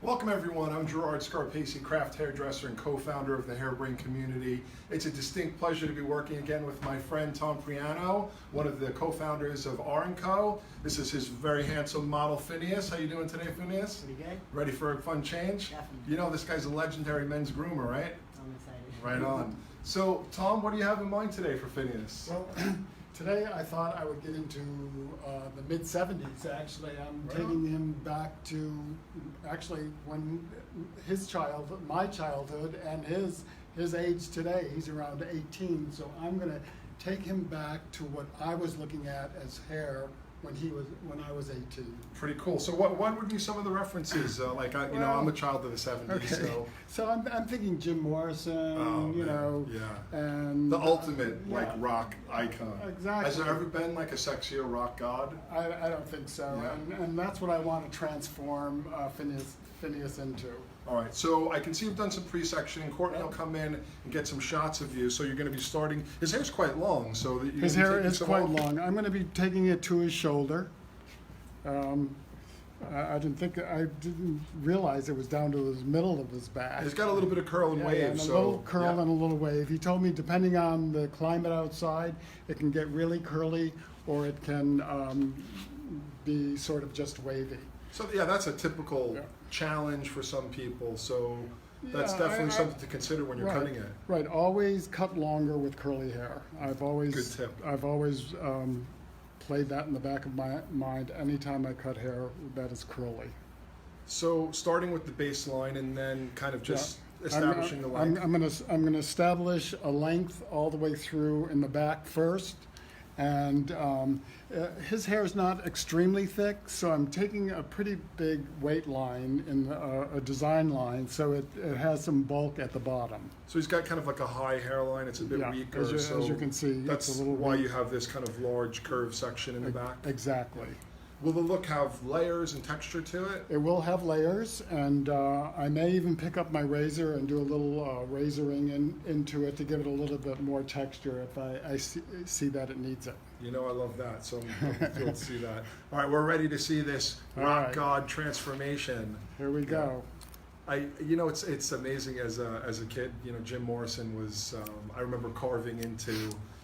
Welcome everyone, I'm Gerard Scarpacey, craft hairdresser and co-founder of the Barbering community. It's a distinct pleasure to be working again with my friend Tom Priano, one of the co-founders of R&Co. This is his very handsome model Phineas. How you doing today, Phineas? Pretty good. Ready for a fun change? Definitely. You know this guy's a legendary men's groomer, right? I'm excited. Right on. So Tom, what do you have in mind today for Phineas? Well, today I thought I would get into the mid-70s, actually. I'm Right taking him back to actually when my childhood and his age today. He's around 18, so I'm going to take him back to what I was looking at as hair when I was 18. Pretty cool. So what would be some of the references? I'm a child of the 70s, Okay. So I'm thinking Jim Morrison, yeah. and The ultimate yeah. rock icon. Exactly. Has there ever been like a sexier rock god? I don't think so, Yeah. and that's what I want to transform Phineas into. All right, so I can see you've done some pre-sectioning. Courtney will come in and get some shots of you. So you're going to be starting. His hair's quite long, so that His hair is quite long. I'm going to be taking it to his shoulder. I didn't realize it was down to his middle of his back. It's got a little bit of curl and wave, and a so little curl yeah. and a little wave. He told me depending on the climate outside, it can get really curly or it can be sort of just wavy. So yeah, that's a typical Yeah. challenge for some people. So that's Yeah, definitely something to consider when you're right, cutting it. Right, always cut longer with curly hair. I've always Good tip. played that in the back of my mind anytime I cut hair that is curly. So starting with the baseline and then kind of just Yeah. establishing the length. I'm gonna establish a length all the way through in the back first, and his hair is not extremely thick, so I'm taking a pretty big weight line in a design line, so it has some bulk at the bottom. So he's got kind of like a high hairline. It's a bit Yeah, weaker. as you can see, That's it's a little why weak. you have this kind of large curved section in the back. Exactly. Will the look have layers and texture to it? It will have layers, and I may even pick up my razor and do a little razoring into it to give it a little bit more texture if I see that it needs it. You know I love that, so I'm thrilled to see that. All right, we're ready to see this All rock right. god transformation. Here we go. It's amazing as a kid. Jim Morrison was. I remember carving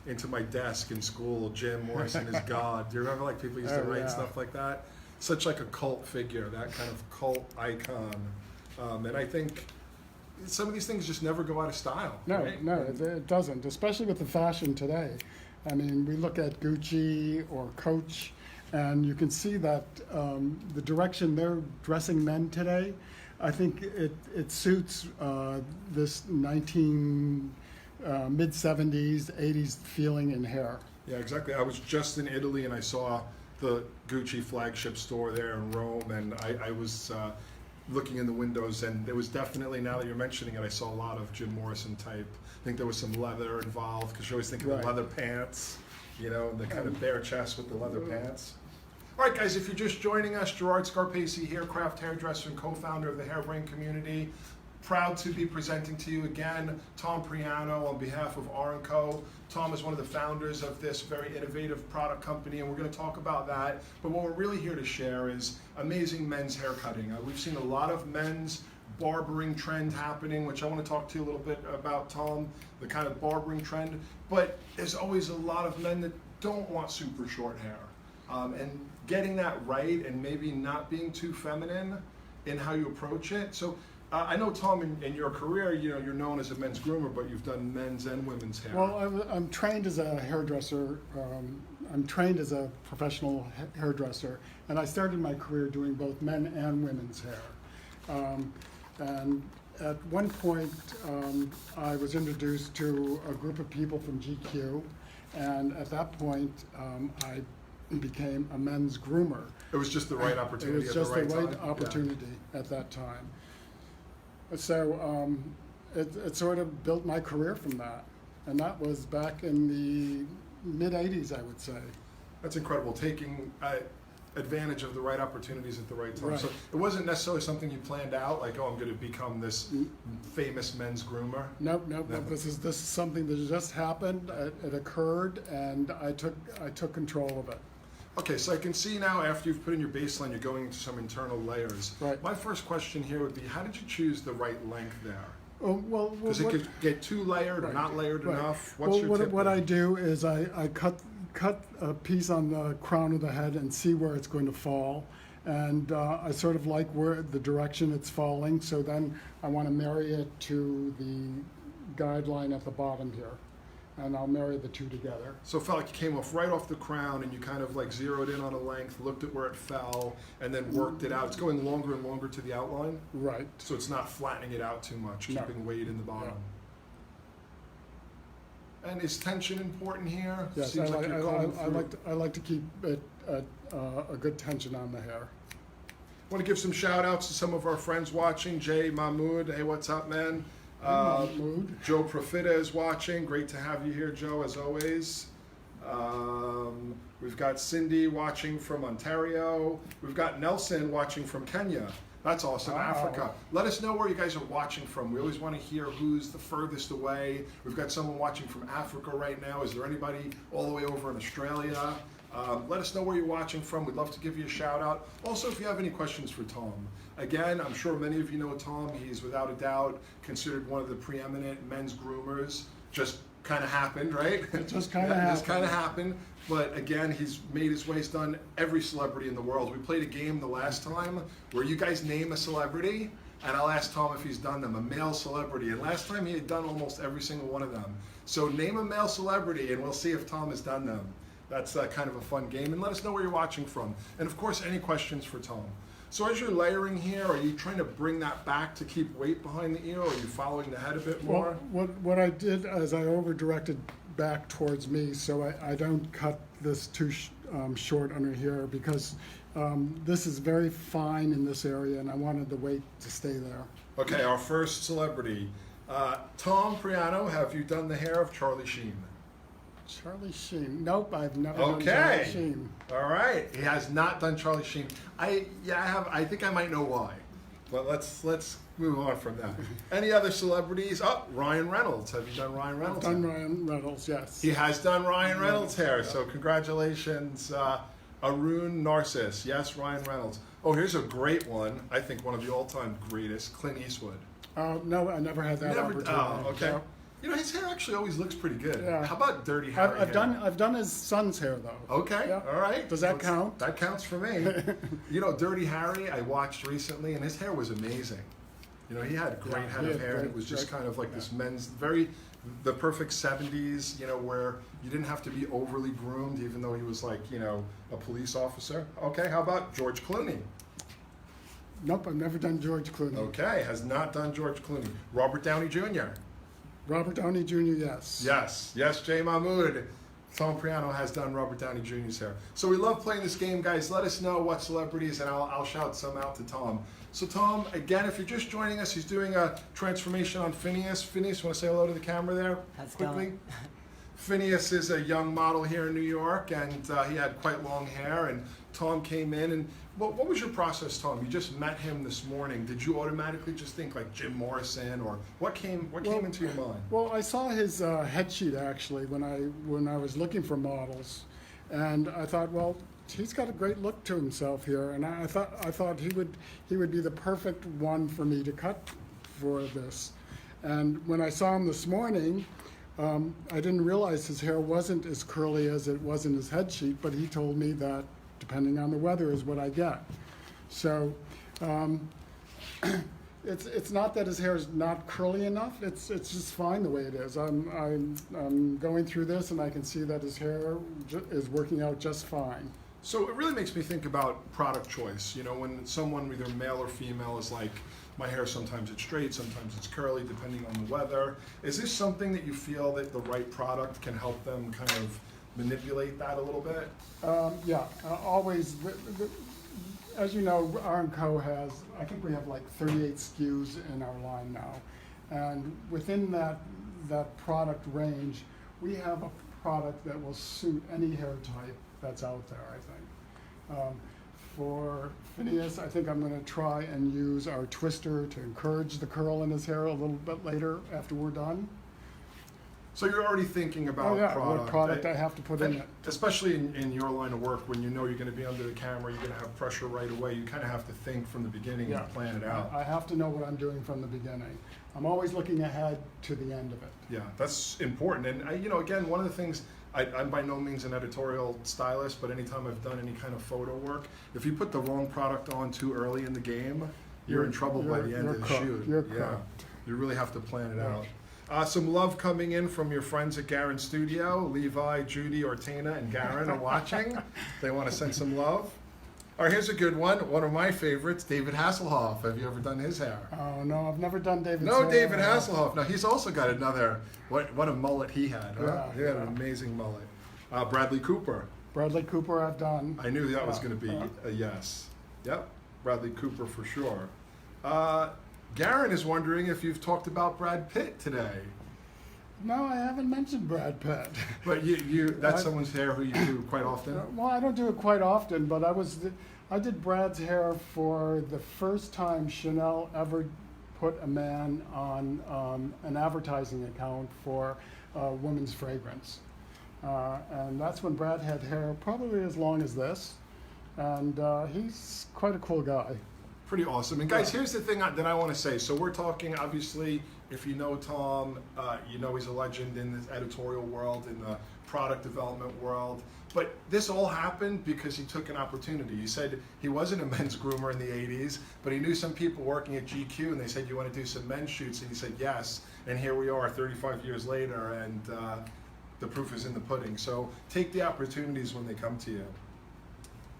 into my desk in school. Jim Morrison is God. Do you remember like people used to write yeah. stuff like that? Such like a cult figure, that kind of cult icon. And I think some of these things just never go out of style. No, right? no, it doesn't, especially with the fashion today. I mean, we look at Gucci or Coach, and you can see that the direction they're dressing men today, I think it suits this mid-70s, 80s feeling in hair. Yeah, exactly. I was just in Italy and I saw the Gucci flagship store there in Rome, and I was looking in the windows, and there was definitely, now that you're mentioning it, I saw a lot of Jim Morrison type. I think there was some leather involved, because you always think of Right. the leather pants, the kind of bare chest with the leather pants. All right, guys, if you're just joining us, Gerard Scarpacey here, craft hairdresser and co-founder of the Barbering community. Proud to be presenting to you again Tom Priano on behalf of R&Co. Tom is one of the founders of this very innovative product company, and we're going to talk about that. But what we're really here to share is amazing men's hair cutting. We've seen a lot of men's barbering trend happening, which I want to talk to you a little bit about, Tom, the kind of barbering trend. But there's always a lot of men that don't want super short hair. And getting that right and maybe not being too feminine in how you approach it. So I know, Tom, in your career, you're known as a men's groomer, but you've done men's and women's hair. Well, I'm trained as a hairdresser. I'm trained as a professional hairdresser, and I started my career doing both men and women's hair. And at one point, I was introduced to a group of people from GQ, and at that point, I became a men's groomer. It was just the right opportunity at the right time. It was just the right opportunity at that time. So it sort of built my career from that. And that was back in the mid-'80s, I would say. That's incredible, taking advantage of the right opportunities at the right time. Right. So it wasn't necessarily something you planned out, like, oh, I'm going to become this famous men's groomer. Nope. This is something that just happened. It occurred, and I took control of it. Okay, so I can see now after you've put in your baseline, you're going into some internal layers. Right. My first question here would be, how did you choose the right length there? Oh, well, Because it could get too layered or Right, not layered right. enough. What's Well, your what, tip what there? I do is I cut a piece on the crown of the head and see where it's going to fall. And I sort of like where the direction it's falling, so then I want to marry it to the guideline at the bottom here. And I'll marry the two together. So it felt like you came off right off the crown and you kind of like zeroed in on a length, looked at where it fell, and then worked it out. It's going longer and longer to the outline, Right. so it's not flattening it out too much, No. keeping weight in the bottom. And is tension important here? Yes, Seems like you're combing through. I like to keep it at a good tension on the hair. Want to give some shout outs to some of our friends watching. Jay Mahmood, hey, what's up, man? Mahmood. Joe Profita is watching. Great to have you here, Joe, as always. We've got Cindy watching from Ontario. We've got Nelson watching from Kenya. That's awesome. Wow. Africa. Let us know where you guys are watching from. We always want to hear who's the furthest away. We've got someone watching from Africa right now. Is there anybody all the way over in Australia? Let us know where you're watching from. We'd love to give you a shout out. Also, if you have any questions for Tom. Again, I'm sure many of you know Tom. He's without a doubt considered one of the preeminent men's groomers. Just kind of happened, right? It just kind of Yeah, happened. Just kind of happened. But again, he's made his way. He's done every celebrity in the world. We played a game the last time where you guys name a celebrity, and I'll ask Tom if he's done them, a male celebrity. And last time he had done almost every single one of them. So name a male celebrity, and we'll see if Tom has done them. That's kind of a fun game. And let us know where you're watching from. And of course, any questions for Tom. So as you're layering here, are you trying to bring that back to keep weight behind the ear, or are you following the head a bit more? Well, what I did is I over-directed back towards me, so I don't cut this too short under here, because this is very fine in this area, and I wanted the weight to stay there. Okay, our first celebrity. Tom Priano, have you done the hair of Charlie Sheen? Charlie Sheen. Nope, I've never done Charlie Okay. Sheen. All right. He has not done Charlie Sheen. I have. I think I might know why. But let's move on from that. Any other celebrities? Oh, Ryan Reynolds. Have you done Ryan I've Reynolds? done hair? Ryan Reynolds, yes. He has done Ryan Reynolds hair. So congratulations, Arun Narcissus. Yes, Ryan Reynolds. Oh, here's a great one. I think one of the all-time greatest, Clint Eastwood. No, I never had that Never. opportunity. Oh, okay. No. You know, his hair actually always looks pretty good. Yeah. How about Dirty Harry? I've done his son's hair though. Okay, Yeah. all right. Does that count? That counts for me. You know, Dirty Harry, I watched recently, and his hair was amazing. You know, he had a great Yeah, head he of had hair, and it great- was just great- kind of like yeah. this men's, the perfect 70s, you know, where you didn't have to be overly groomed, even though he was like, you know, a police officer. Okay, how about George Clooney? Nope, I've never done George Clooney. Okay, has not done George Clooney. Robert Downey Jr. Robert Downey Jr., yes. Yes, Jay Mahmood. Tom Priano has done Robert Downey Jr.'s hair. So we love playing this game, guys. Let us know what celebrities, and I'll shout some out to Tom. So Tom, again, if you're just joining us, he's doing a transformation on Phineas. Phineas, want to say hello to the camera there How's it quickly? going? Phineas is a young model here in New York, and he had quite long hair, and Tom came in. And what was your process, Tom? You just met him this morning. Did you automatically just think like Jim Morrison, or what came into your mind? Well, I saw his head sheet actually when I was looking for models, and I thought, well, he's got a great look to himself here, and I thought he would be the perfect one for me to cut for this. And when I saw him this morning, I didn't realize his hair wasn't as curly as it was in his head sheet, but he told me that depending on the weather is what I get. So it's not that his hair is not curly enough. It's just fine the way it is. I'm going through this, and I can see that his hair is working out just fine. So it really makes me think about product choice. You know, when someone, either male or female, is like, my hair, sometimes it's straight, sometimes it's curly, depending on the weather. Is this something that you feel that the right product can help them kind of manipulate that a little bit? Yeah, always. As you know, R&Co has, I think we have like 38 SKUs in our line now. And within that product range, we have a product that will suit any hair type that's out there, I think. For Phineas, I think I'm going to try and use our twister to encourage the curl in his hair a little bit later after we're done. So you're already thinking about Oh yeah, product. what product I have to put in it. Especially in your line of work, when you know you're going to be under the camera, you're going to have pressure right away. You kind of have to think from the beginning Yeah. and plan it out. I have to know what I'm doing from the beginning. I'm always looking ahead to the end of it. Yeah, that's important. And again, one of the things, I'm by no means an editorial stylist, but anytime I've done any kind of photo work, if you put the wrong product on too early in the game, you're in trouble by the end of the cooked. shoot. You're Yeah, cooked. you really have to plan it Yeah. out. Some love coming in from your friends at Garin Studio. Levi, Judy, Ortena, and Garin are watching. They want to send some love. All right, here's a good one. One of my favorites, David Hasselhoff. Have you ever done his hair? Oh no, I've never done David's No, hair. David Hasselhoff. Now, he's also got another, what a mullet he had, huh? Yeah, He had an yeah. amazing mullet. Bradley Cooper. Bradley Cooper I've done. I knew that was going to be a yes. Yep, Bradley Cooper for sure. Garin is wondering if you've talked about Brad Pitt today. No, I haven't mentioned Brad Pitt. But that's I- someone's hair who you do quite often? Well, I don't do it quite often, but I did Brad's hair for the first time Chanel ever put a man on an advertising account for women's fragrance. And that's when Brad had hair probably as long as this. And he's quite a cool guy. Pretty awesome. And guys, here's the thing that I want to say. So we're talking, obviously, if you know Tom, you know he's a legend in the editorial world, in the product development world. But this all happened because he took an opportunity. He said he wasn't a men's groomer in the 80s, but he knew some people working at GQ, and they said, you want to do some men's shoots? And he said, yes. And here we are 35 years later, and the proof is in the pudding. So take the opportunities when they come to you.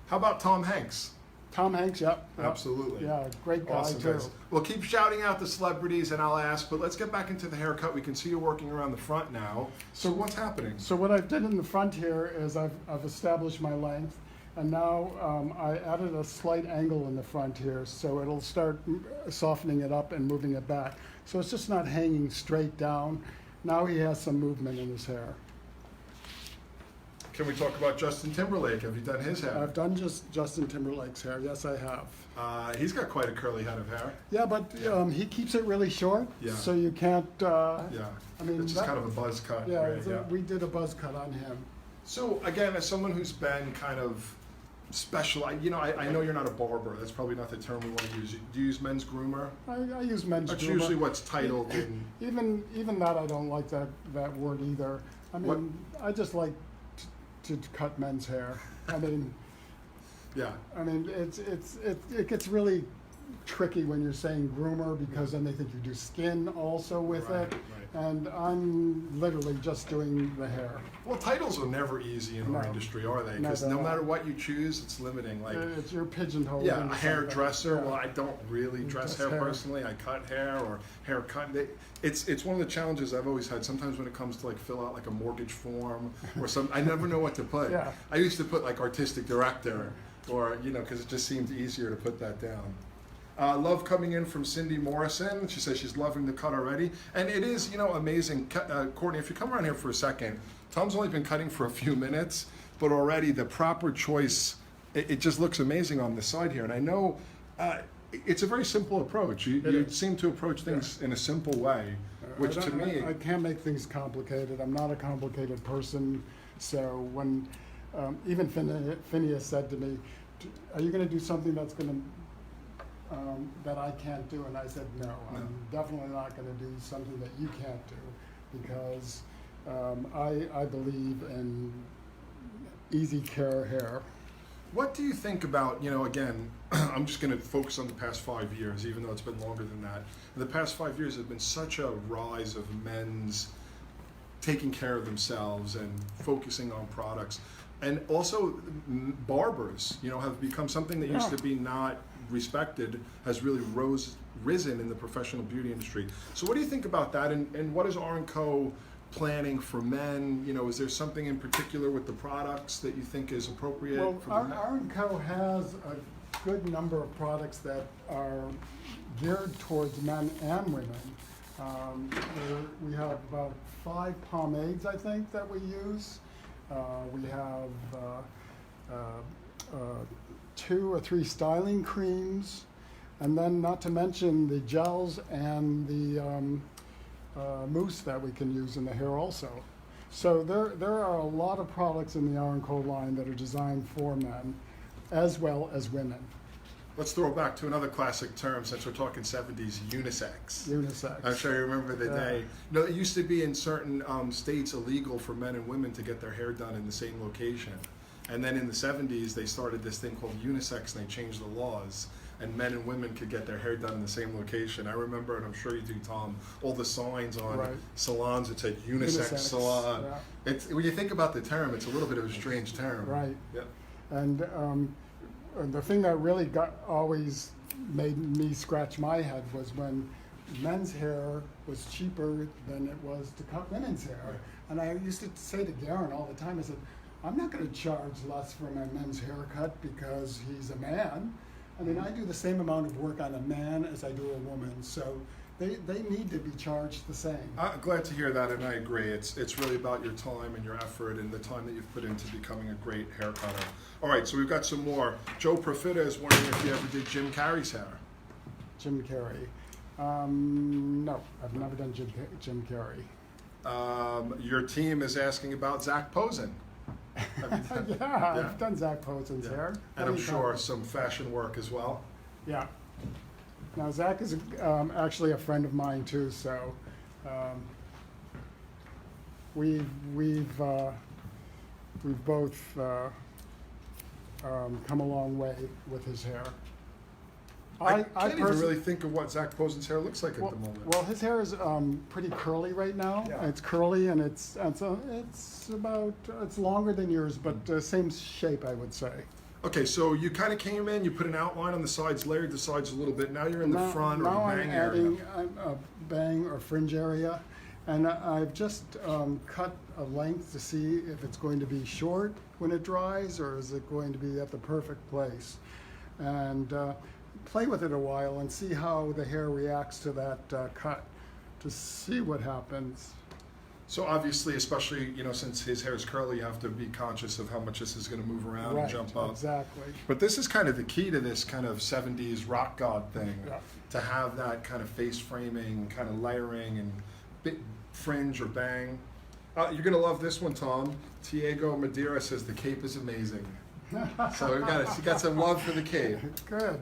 How about Tom Hanks? Tom Hanks, yep. Absolutely. Yeah, great guy Awesome, too. guys. Well, keep shouting out the celebrities, and I'll ask, but let's get back into the haircut. We can see you working around the front now. So what's happening? So what I've done in the front here is I've established my length, and now I added a slight angle in the front here, so it'll start softening it up and moving it back. So it's just not hanging straight down. Now he has some movement in his hair. Can we talk about Justin Timberlake? Have you done his hair? I've done just Justin Timberlake's hair. Yes, I have. He's got quite a curly head of hair. Yeah, but he keeps it really short, Yeah. so you can't. Yeah. I mean, It's just kind of a buzz cut. Yeah, right? we did a buzz cut on him. So again, as someone who's been kind of special, I know you're not a barber. That's probably not the term we want to use. Do you use men's groomer? I use men's That's groomer. usually what's titled in. Even that I don't like that word either. I mean, What? I just like to cut men's hair. I mean, Yeah. it gets really tricky when you're saying groomer because then they think you do skin also with Right, it, right. and I'm literally just doing the hair. Well, titles are never easy in our No. industry, are they? No, Because they're no not. matter what you choose, it's limiting. Like, It's your pigeonhole. yeah, a hairdresser. Well, I don't really You dress dress hair hair. personally. I cut hair or haircut. It's one of the challenges I've always had. Sometimes when it comes to like fill out like a mortgage form or some, I never know what to put. Yeah. I used to put like artistic director or because it just seemed easier to put that down. Love coming in from Cindy Morrison. She says she's loving the cut already. And it is, amazing. Courtney, if you come around here for a second, Tom's only been cutting for a few minutes, but already the proper choice, it just looks amazing on the side here. And I know it's a very simple approach. You seem to approach things in a simple way, which to me... I can't make things complicated. I'm not a complicated person. So when even Phineas said to me, are you going to do something that's going to that I can't do? And I said, no, I'm definitely not going to do something that you can't do because I believe in easy care hair. What do you think about, again, I'm just going to focus on the past 5 years, even though it's been longer than that. The past 5 years have been such a rise of men's taking care of themselves and focusing on products. And also barbers, have become something that used to be not respected, has really risen in the professional beauty industry. So what do you think about that? And what is R&Co planning for men? Is there something in particular with the products that you think is appropriate Well, for the men? R&Co has a good number of products that are geared towards men and women. We have about 5 pomades, I think, that we use. We have 2 or 3 styling creams, and then not to mention the gels and mousse that we can use in the hair also. So there are a lot of products in the R&Co line that are designed for men as well as women. Let's throw back to another classic term since we're talking 70s, unisex. Unisex. I'm sure you remember the day. No, it used to be in certain states illegal for men and women to get their hair done in the same location. And then in the 70s, they started this thing called unisex, and they changed the laws. And men and women could get their hair done in the same location. I remember, and I'm sure you do, Tom, all the signs on Right. salons that said unisex salon. Yeah. It's, when you think about the term, it's a little bit of a strange term. Right. Yeah. And the thing that really always made me scratch my head was when men's hair was cheaper than it was to cut women's hair. Right. And I used to say to Garen all the time, I said, I'm not going to charge less for my men's haircut because he's a man. I mean, I do the same amount of work on a man as I do a woman, so they need to be charged the same. I'm glad to hear that, and I agree. It's really about your time and your effort and the time that you've put into becoming a great hair cutter. All right, so we've got some more. Joe Profita is wondering if you ever did Jim Carrey's hair. Jim Carrey. No, I've never done Jim Carrey. Your team is asking about Zach Posen. I've done Zach Posen's hair. And I'm sure some fashion work as well. Yeah. Now Zach is actually a friend of mine too, so we've both come a long way with his hair. I can't even really think of what Zach Posen's hair looks like at the moment. Well, his hair is pretty curly right now. Yeah. It's curly and it's longer than yours, but same shape, I would say. Okay, so you kind of came in, you put an outline on the sides, layered the sides a little bit. Now you're in the front or the bang area. Now I'm adding a bang or fringe area, and I've just cut a length to see if it's going to be short when it dries or is it going to be at the perfect place. And play with it a while and see how the hair reacts to that cut to see what happens. So obviously, especially, since his hair is curly, you have to be conscious of how much this is going to move around and jump up. Exactly. But this is kind of the key to this kind of 70s rock god thing, Yeah. to have that kind of face framing, kind of layering and bit fringe or bang. You're going to love this one, Tom. Diego Madeira says the cape is amazing. So you got some love for the cape. Good.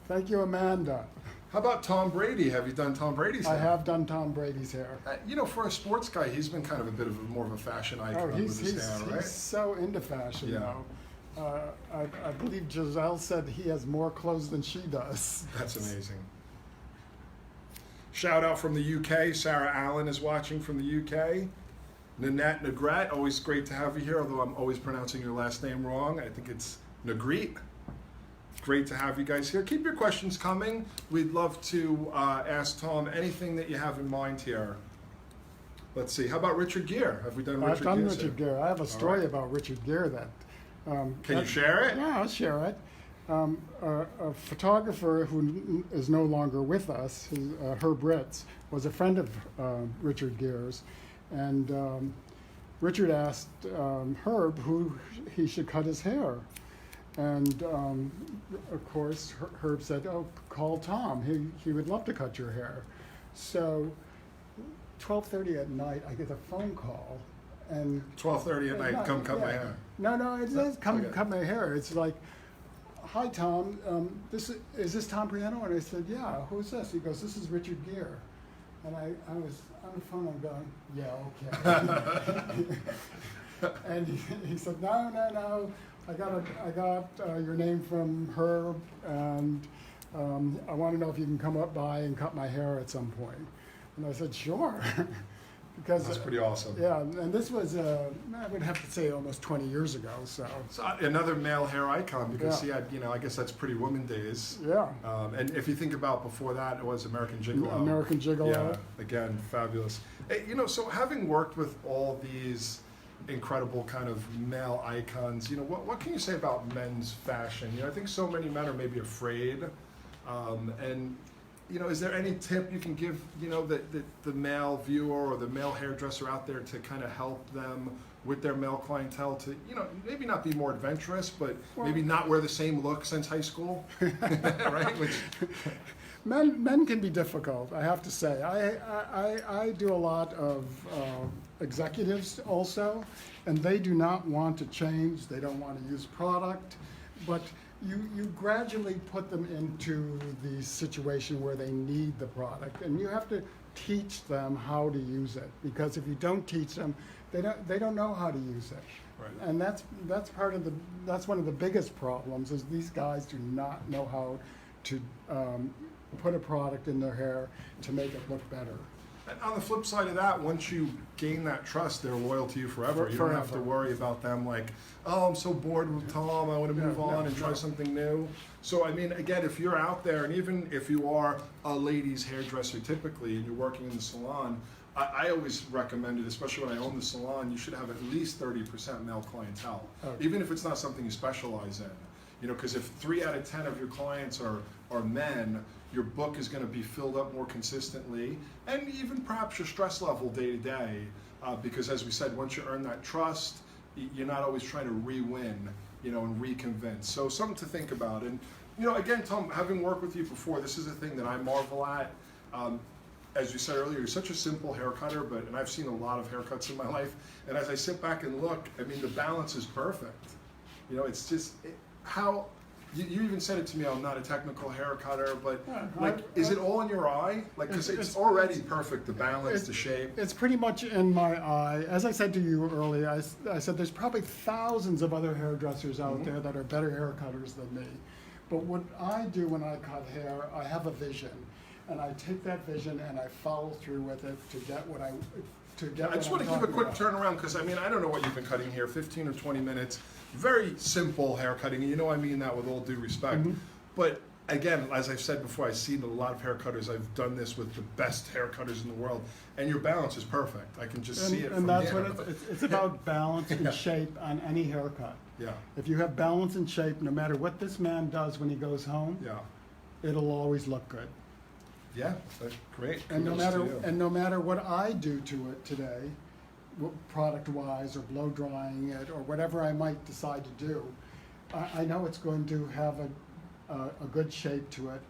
Thank you, Amanda. How about Tom Brady? Have you done Tom Brady's hair? I have done Tom Brady's hair. For a sports guy, he's been kind of a bit of more of a fashion icon with his hair, right? He's so into fashion now. I believe Giselle said he has more clothes than she does. That's amazing. Shout out from the UK. Sarah Allen is watching from the UK. Nanette Negret, always great to have you here, although I'm always pronouncing your last name wrong. I think it's Negret. Great to have you guys here. Keep your questions coming. We'd love to ask Tom anything that you have in mind here. Let's see. How about Richard Gere? Have we done Richard Gere? I've done Richard Gere. I have a story about Richard Gere that. Can you share it? Yeah, I'll share it. A photographer who is no longer with us, Herb Ritz, was a friend of Richard Gere's, and Richard asked Herb who he should cut his hair. And of course, Herb said, "Oh, call Tom. He would love to cut your hair." So, 12:30 at night, I get a phone call, and 12:30 at night. Come cut my hair. No, it says come Okay. cut my hair. It's like, "Hi Tom, is this Tom Priano?" And I said, "Yeah. Who's this?" He goes, "This is Richard Gere." And I was on the phone. I'm going, "Yeah, okay." And he said, "No. I got your name from Herb, and I want to know if you can come up by and cut my hair at some point." And I said, "Sure," because That's pretty awesome. Yeah, and this was I would have to say almost 20 years ago. So another male hair icon, because he had, I guess that's Pretty Woman days. Yeah. And if you think about before that, it was American Gigolo. American Gigolo. Yeah, again, fabulous. Hey, so having worked with all these incredible kind of male icons, what can you say about men's fashion? I think so many men are maybe afraid, and is there any tip you can give the male viewer or the male hairdresser out there to kind of help them with their male clientele to maybe not be more adventurous, but maybe not wear the same look since high school, right? Men can be difficult, I have to say. I do a lot of executives also, and they do not want to change, they don't want to use product, but you gradually put them into the situation where they need the product, and you have to teach them how to use it, because if you don't teach them, they don't know how to use it. Right. And that's one of the biggest problems, is these guys do not know how to put a product in their hair to make it look better. And on the flip side of that, once you gain that trust, they're loyal to you forever. You don't have to Forever. worry about them like, oh, I'm so bored with Tom, I want to move on and try something new. So, I mean, again, if you're out there, and even if you are a ladies' hairdresser typically, and you're working in the salon, I always recommend it, especially when I own the salon, you should have at least 30% male clientele, Okay. even if it's not something you specialize in. You know, because if 3 out of 10 of your clients are men, your book is going to be filled up more consistently, and even perhaps your stress level day to day, because as we said, once you earn that trust, you're not always trying to re-win, you know, and reconvince. So something to think about. And, you know, again, Tom, having worked with you before, this is a thing that I marvel at. As you said earlier, you're such a simple hair cutter, and I've seen a lot of haircuts in my life, and as I sit back and look, I mean, the balance is perfect. You know, it's just, how, you even said it to me, I'm not a technical hair cutter, but like, is it all in your eye? Like, because it's already perfect, the balance, the shape. It's pretty much in my eye. As I said to you earlier, I said there's probably thousands of other hairdressers out there that are better hair cutters than me. But what I do when I cut hair, I have a vision. And I take that vision and I follow through with it to get what I I just want to give a quick turnaround, because I mean, I don't know what you've been cutting here, 15 or 20 minutes. Very simple hair cutting, and you know I mean that with all due respect. But again, as I've said before, I've seen a lot of hair cutters. I've done this with the best hair cutters in the world, and your balance is perfect. I can just see it from And that's here. what it's about, balance and shape on any haircut. Yeah, If you have balance and shape, no matter what this man does when he goes home, yeah, it'll always look good. yeah. That's great. And Kudos to you. no matter what I do to it today, product-wise or blow drying it or whatever I might decide to do, I know it's going to have a good shape to it.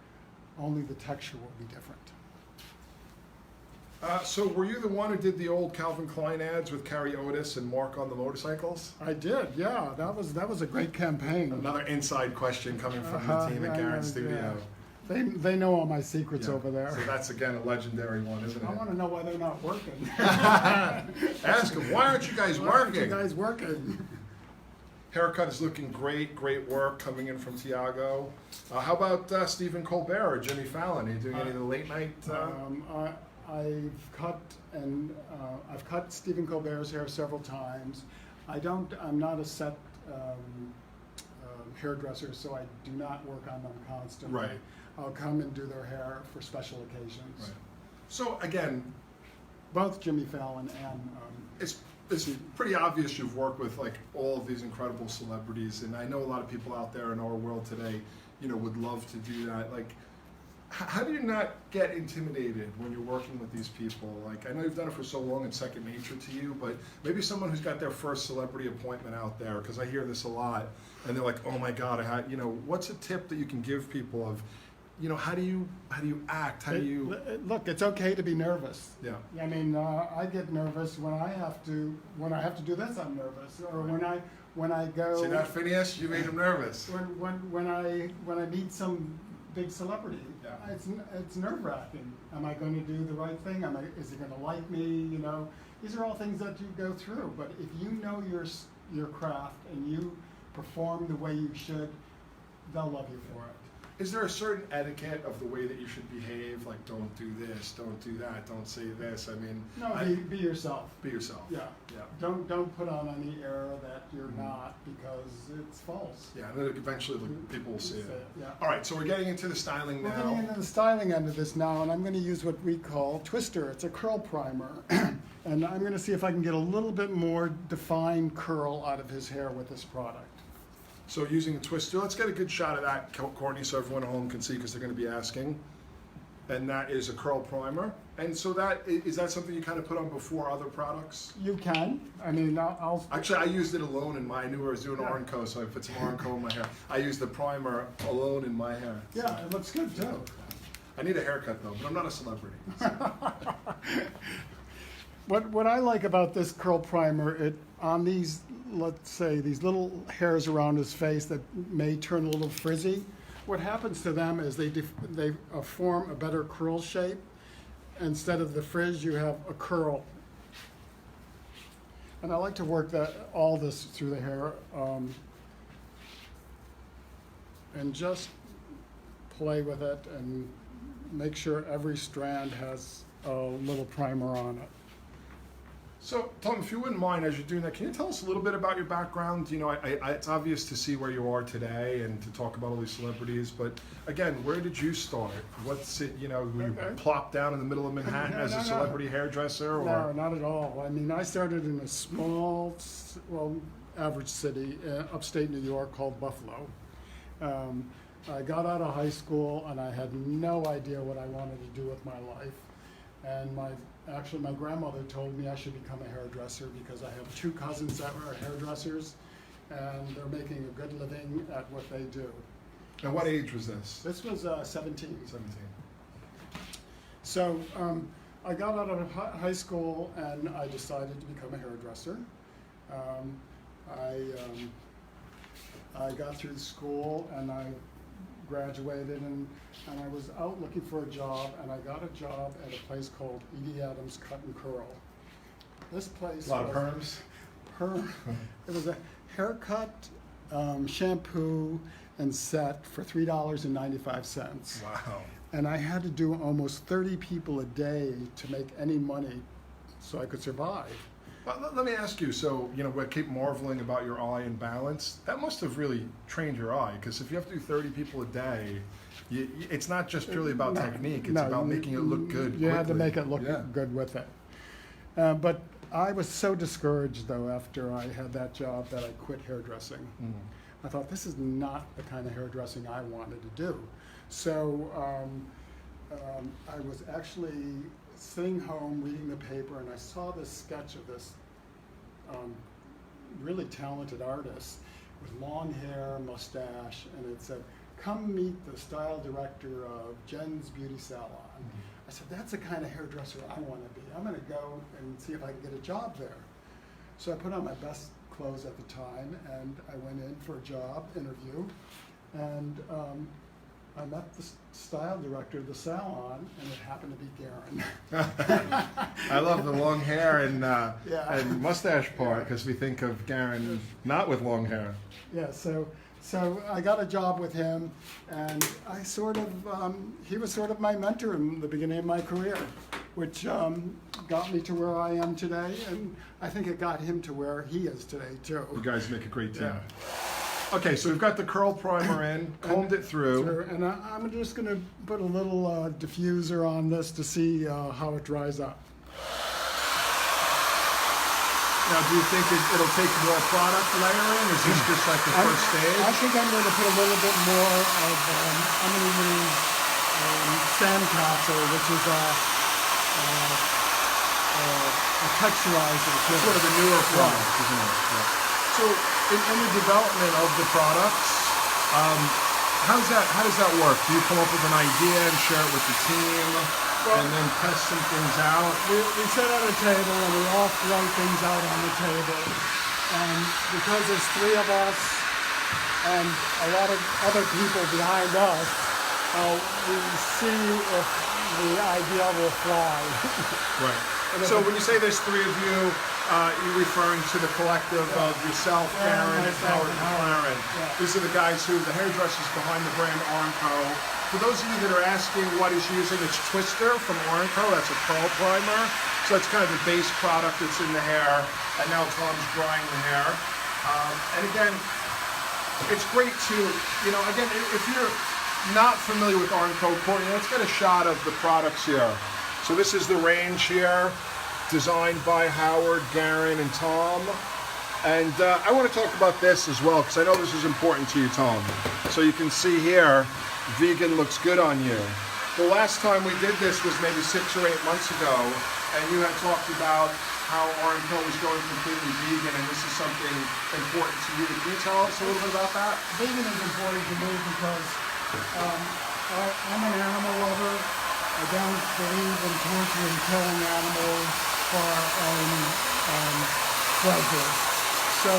Only the texture will be different. So were you the one who did the old Calvin Klein ads with Carrie Otis and Mark on the motorcycles? I did, yeah. That was a great campaign. Another inside question coming from the team at Garen's Studio. They know all my secrets Yeah. over there. So that's again a legendary one, isn't it? I want to know why they're not working. Ask them, why aren't you guys Why aren't you working? guys working? Haircut is looking great, great work coming in from Tiago. How about Stephen Colbert or Jimmy Fallon? Are you doing any of the late night? I've cut Stephen Colbert's hair several times. I'm not a set hairdresser, so I do not work on them constantly. Right. I'll come and do their hair for special occasions. Right. So again, Both Jimmy Fallon and it's pretty obvious you've worked with like all of these incredible celebrities, and I know a lot of people out there in our world today, you know, would love to do that. Like, how do you not get intimidated when you're working with these people? Like, I know you've done it for so long, it's second nature to you, but maybe someone who's got their first celebrity appointment out there, because I hear this a lot, and they're like, oh my God, you know, what's a tip that you can give people of, you know, how do you act? How do you? Look, it's okay to be nervous. Yeah. I mean, I get nervous when I have to do this. I'm nervous, or when I go. See that, Phineas? You made him nervous. When I meet some big celebrity, Yeah. it's nerve-wracking. Am I going to do the right thing? Is he going to like me? You know, these are all things that you go through. But if you know your craft and you perform the way you should, they'll love you for it. Is there a certain etiquette of the way that you should behave? Like, don't do this, don't do that, don't say this. I mean, No, be yourself. be yourself. Yeah. Yeah. Don't put on any air that you're not, because it's false. Yeah, and then eventually people will see it. Yeah. All right, so we're getting into the styling We're now. getting into the styling end of this now, and I'm going to use what we call Twister. It's a curl primer. And I'm going to see if I can get a little bit more defined curl out of his hair with this product. So using a twister, let's get a good shot of that, Courtney, so everyone at home can see, because they're going to be asking. And that is a curl primer. And so is that something you kind of put on before other products? You can. I mean, I'll Actually, I used it alone in I knew I was doing Ornco, so I put some Ornco in my hair. I used the primer alone in my hair. yeah, it looks good too. I need a haircut though, but I'm not a celebrity. What I like about this curl primer, it on these, let's say, these little hairs around his face that may turn a little frizzy, what happens to them is they form a better curl shape. Instead of the frizz, you have a curl. And I like to work all this through the hair and just play with it and make sure every strand has a little primer on it. So, Tom, if you wouldn't mind, as you're doing that, can you tell us a little bit about your background? You know, it's obvious to see where you are today and to talk about all these celebrities, but again, where did you start? What's it, you know, were you plopped down in the middle of Manhattan as a celebrity hairdresser? Or? No, not at all. I mean, I started in a small, well, average city, upstate New York called Buffalo. I got out of high school and I had no idea what I wanted to do with my life. And actually my grandmother told me I should become a hairdresser because I have 2 cousins that were hairdressers and they're making a good living at what they do. And what age was this? This was 17. 17. So I got out of high school and I decided to become a hairdresser. I got through school and I graduated and I was out looking for a job and I got a job at a place called Edie Adams Cut and Curl. This place A lot of perms? It was a haircut, shampoo, and set for $3.95. Wow. And I had to do almost 30 people a day to make any money so I could survive. Well, let me ask you, so, you know, I keep marveling about your eye and balance. That must have really trained your eye, because if you have to do 30 people a day, it's not just purely about technique, it's about making it look good You had to quickly. make it look good with it. But I was so discouraged, though, after I had that job that I quit hairdressing. Mm. I thought, this is not the kind of hairdressing I wanted to do. So I was actually sitting home reading the paper and I saw this sketch of this really talented artist with long hair, mustache, and it said, "Come meet the style director of Jen's Beauty Salon." I said, that's the kind of hairdresser I want to be. I'm going to go and see if I can get a job there. So I put on my best clothes at the time and I went in for a job interview and I met the style director of the salon, and it happened to be Garen. I love the long hair and mustache part, because we think of Garen not with long hair. Yeah, so I got a job with him, and I sort of, he was sort of my mentor in the beginning of my career, which got me to where I am today, and I think it got him to where he is today, too. You guys make a great team. Yeah. Okay, so we've got the curl primer in, combed it through. And I'm just going to put a little diffuser on this to see how it dries up. Now, do you think it'll take more product layering? Is this just like the first stage? I think I'm going to put a little bit more of, I'm going to use Sandcastle, which is a texturizer. It's one of the newer products, isn't it? Yeah. So, in the development of the products, how does that work? Do you come up with an idea and share it with the team, and then test some things out? We sit at a table and we all throw things out on the table. And because there's 3 of us and a lot of other people behind us, we see if the idea will fly. Right. So when you say there's 3 of you, you're referring to the collective of yourself, Garen, and Howard McLaren. Yeah. These are the guys the hairdressers behind the brand Ornco. For those of you that are asking what he's using, it's Twister from Ornco. That's a curl primer. So that's kind of the base product that's in the hair. And now Tom's drying the hair. And again, it's great to, again, if you're not familiar with Ornco, Courtney, let's get a shot of the products here. So this is the range here, designed by Howard, Garen, and Tom. And I want to talk about this as well, because I know this is important to you, Tom. So you can see here, vegan looks good on you. The last time we did this was maybe 6 or 8 months ago, and you had talked about how Ornco was going completely vegan, and this is something important to you. Can you tell us a little bit about that? Vegan is important to me because I'm an animal lover. I don't believe in torturing, killing animals for our own pleasure. So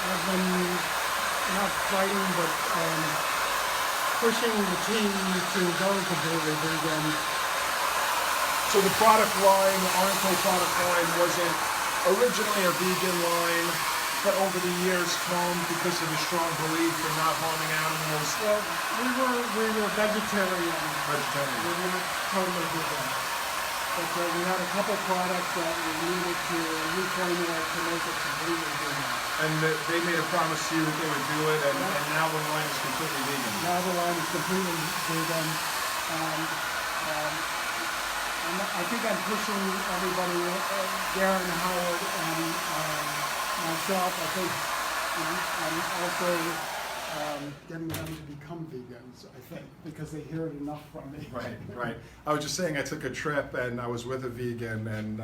I've been not fighting, but pushing the team to go completely vegan. So the product line, the Arnco product line, wasn't originally a vegan line, but over the years, Tom, because of a strong belief in not harming animals, Well, we were vegetarian. vegetarian. We were not totally vegan. But we had a couple products that we needed to reformulate to make it completely vegan. And they made a promise to you that they would do it, and now the line is completely vegan. Now the line is completely vegan. I think I'm pushing everybody, Darren, Howard, and myself. I think I'm also getting them to become vegans, I think, because they hear it enough from me. Right, right. I was just saying, I took a trip and I was with a vegan, and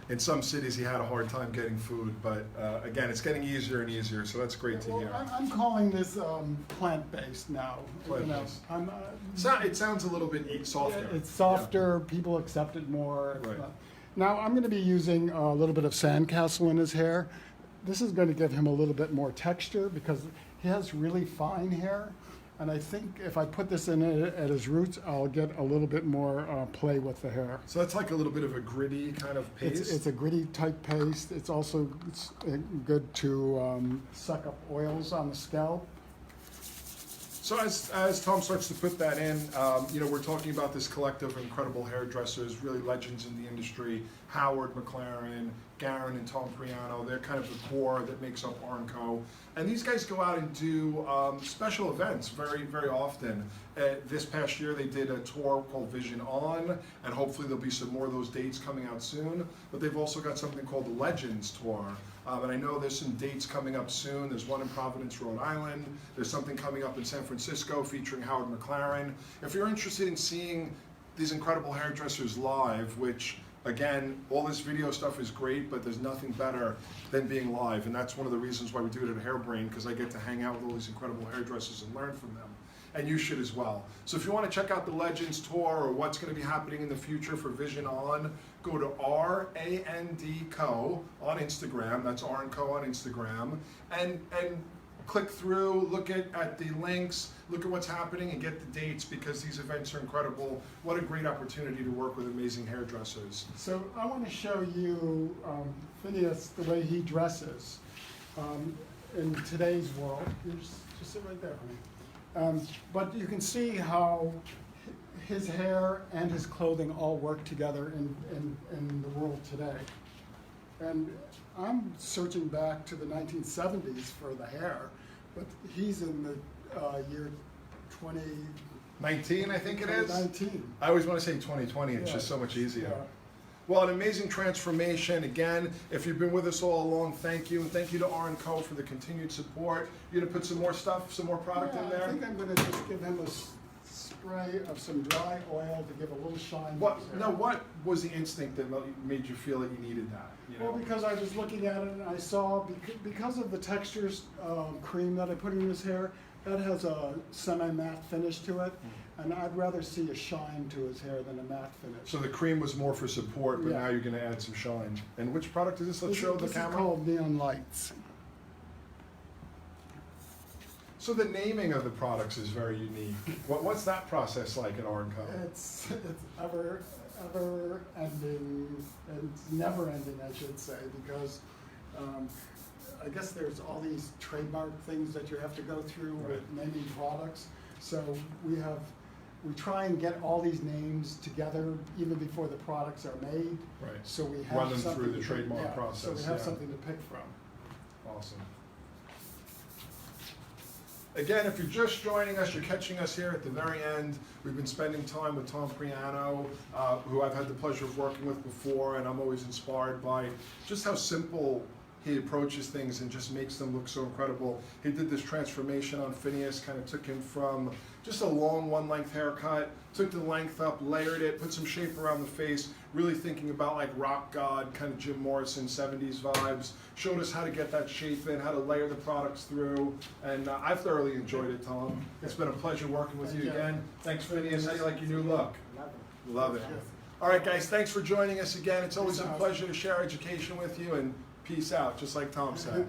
in some cities he had a hard time getting food, but again, it's getting easier and easier, so that's great to Well, hear. I'm calling this plant-based now. Plant-based. I'm, It sounds a little bit softer. It's softer, people accept it more. Right. Now, I'm going to be using a little bit of sandcastle in his hair. This is going to give him a little bit more texture because he has really fine hair. And I think if I put this in at his roots, I'll get a little bit more play with the hair. So that's like a little bit of a gritty kind of paste? It's a gritty type paste. It's also good to suck up oils on the scalp. So as Tom starts to put that in, we're talking about this collective of incredible hairdressers, really legends in the industry, Howard McLaren, Garen and Tom Priano. They're kind of the core that makes up Arnco. And these guys go out and do special events very, very often. This past year they did a tour called Vision On, and hopefully there'll be some more of those dates coming out soon. But they've also got something called the Legends Tour. And I know there's some dates coming up soon. There's one in Providence, Rhode Island. There's something coming up in San Francisco featuring Howard McLaren. If you're interested in seeing these incredible hairdressers live, which again, all this video stuff is great, but there's nothing better than being live. And that's one of the reasons why we do it at Hairbrain, because I get to hang out with all these incredible hairdressers and learn from them. And you should as well. So if you want to check out the Legends Tour or what's going to be happening in the future for Vision On, go to RANDCO on Instagram. That's Arnco on Instagram. And click through, look at the links, look at what's happening, and get the dates, because these events are incredible. What a great opportunity to work with amazing hairdressers. So I want to show you Phineas, the way he dresses in today's world. You just sit right there for me. But you can see how his hair and his clothing all work together in the world today. And I'm searching back to the 1970s for the hair, but he's in the year 2019, I think it is? 2019. I always want to say 2020, it's just so much easier. Yeah. Well, an amazing transformation. Again, if you've been with us all along, thank you. And thank you to R&Co for the continued support. You're going to put some more stuff, some more product in there? I think I'm going to just give him a spray of some dry oil to give a little shine. What was the instinct that made you feel that you needed that? Well, because I was looking at it and I saw, because of the textures cream that I put in his hair, that has a semi-matte finish to it. And I'd rather see a shine to his hair than a matte finish. So the cream was more for support, but Yeah. now you're going to add some shine. And which product is this? Let's show the camera. This is called Neon Lights. So the naming of the products is very unique. What's that process like at R&Co? It's ever ending, and never ending, I should say, because I guess there's all these trademark things that you have to go through with naming products. So we try and get all these names together even before the products are made. Right. So we have Run them something through the to trademark pick, process. So we have yeah. something to pick from. Awesome. Again, if you're just joining us, you're catching us here at the very end. We've been spending time with Tom Priano, who I've had the pleasure of working with before, and I'm always inspired by just how simple he approaches things and just makes them look so incredible. He did this transformation on Phineas, kind of took him from just a long one-length haircut, took the length up, layered it, put some shape around the face, really thinking about like rock god, kind of Jim Morrison 70s vibes, showed us how to get that shape in, how to layer the products through, and I've thoroughly enjoyed it, Tom. It's been a pleasure working with you again. Thanks, Phineas. How do you like your new look? Love it. All right, guys, thanks for joining us again. It's always a pleasure to share education with you, and peace out, just like Tom said.